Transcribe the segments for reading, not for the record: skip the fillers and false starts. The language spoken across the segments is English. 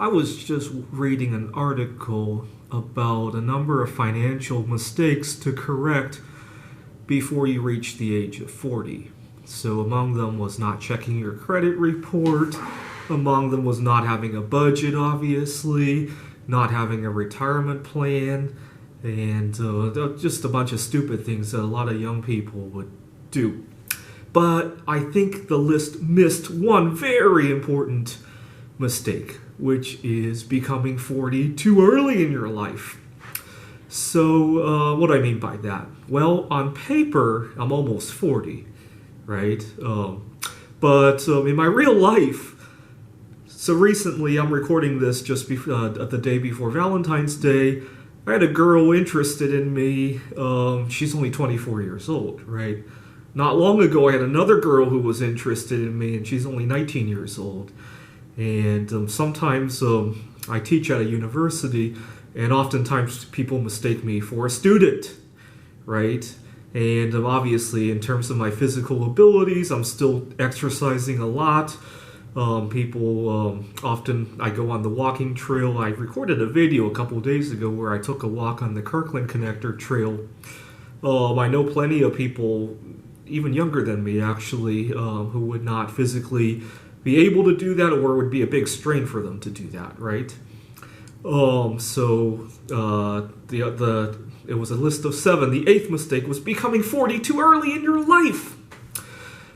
I was just reading an article about a number of financial mistakes to correct before you reach the age of 40. So among them was not checking your credit report, among them was not having a budget, obviously, not having a retirement plan, and just a bunch of stupid things that a lot of young people would do. But I think the list missed one very important mistake, which is becoming 40 too early in your life. So, what do I mean by that? Well, on paper, I'm almost 40, right? But in my real life, so recently, I'm recording this just the day before Valentine's Day. I had a girl interested in me. She's only 24 years old, right? Not long ago, I had another girl who was interested in me, and she's only 19 years old. And sometimes I teach at a university, and oftentimes people mistake me for a student, right? And obviously, in terms of my physical abilities, I'm still exercising a lot. People often, I go on the walking trail. I recorded a video a couple days ago where I took a walk on the Kirkland Connector Trail. I know plenty of people, even younger than me actually, who would not physically be able to do that, or it would be a big strain for them to do that, right? It was a list of 7. The 8th mistake was becoming 40 too early in your life.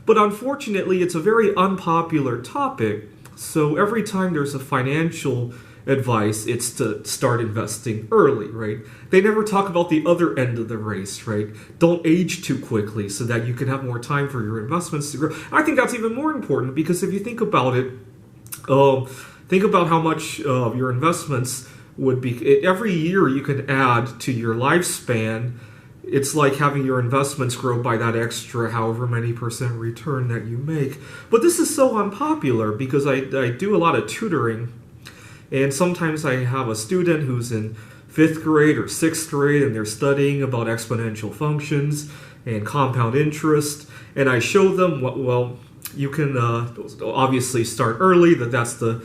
But unfortunately, it's a very unpopular topic. So every time there's a financial advice, it's to start investing early, right? They never talk about the other end of the race, right? Don't age too quickly so that you can have more time for your investments to grow. I think that's even more important because if you think about it, think about how much your investments would be. Every year you can add to your lifespan. It's like having your investments grow by that extra however many percent return that you make. But this is so unpopular because I do a lot of tutoring, and sometimes I have a student who's in 5th grade or 6th grade and they're studying about exponential functions and compound interest, and I show them you can obviously start early, that's the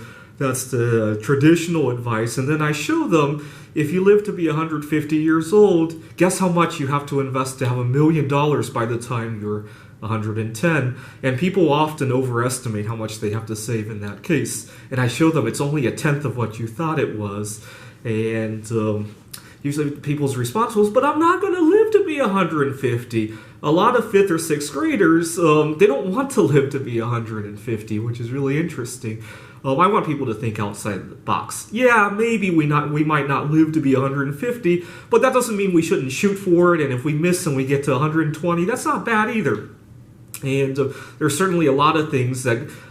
traditional advice, and then I show them if you live to be 150 years old, guess how much you have to invest to have $1 million by the time you're 110. And people often overestimate how much they have to save in that case. And I show them it's only 1/10 of what you thought it was. And usually people's response was, but I'm not going to live to be 150. A lot of 5th or 6th graders, they don't want to live to be 150, which is really interesting. I want people to think outside the box. Yeah, maybe we might not live to be 150, but that doesn't mean we shouldn't shoot for it, and if we miss and we get to 120, that's not bad either. And there's certainly a lot of things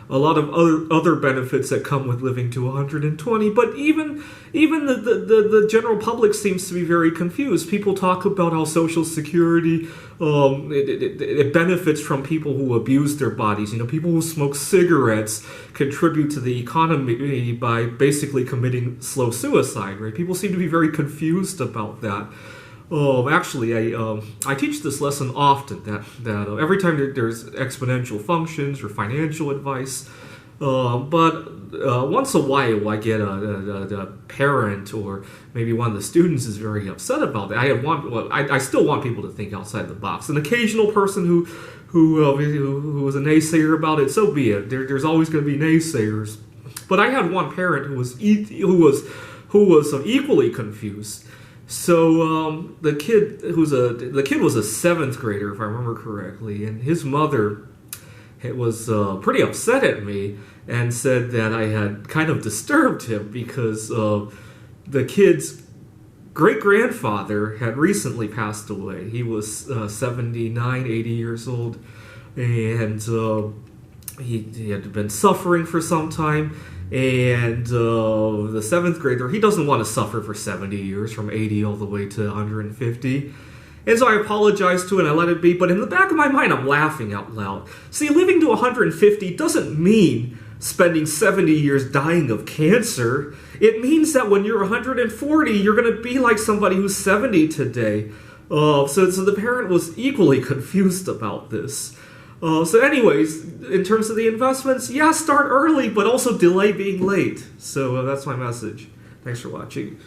a lot of other benefits that come with living to 120. But even the general public seems to be very confused. People talk about how Social Security it benefits from people who abuse their bodies. You know, people who smoke cigarettes contribute to the economy by basically committing slow suicide. Right? People seem to be very confused about that. Actually, I teach this lesson often, that every time there's exponential functions or financial advice, but once a while I get a parent or maybe one of the students is very upset about that. I still want people to think outside the box. An occasional person who was a naysayer about it, so be it. There's always going to be naysayers. But I had one parent who was equally confused. So the kid was a 7th grader, if I remember correctly, and his mother was pretty upset at me and said that I had kind of disturbed him because the kid's great-grandfather had recently passed away. He was 79, 80 years old, and he had been suffering for some time. And the 7th grader, he doesn't want to suffer for 70 years, from 80 all the way to 150. And so I apologized to it and I let it be, but in the back of my mind, I'm laughing out loud. See, living to 150 doesn't mean spending 70 years dying of cancer. It means that when you're 140, you're going to be like somebody who's 70 today. So the parent was equally confused about this. So anyways, in terms of the investments, yeah, start early, but also delay being late. So that's my message. Thanks for watching.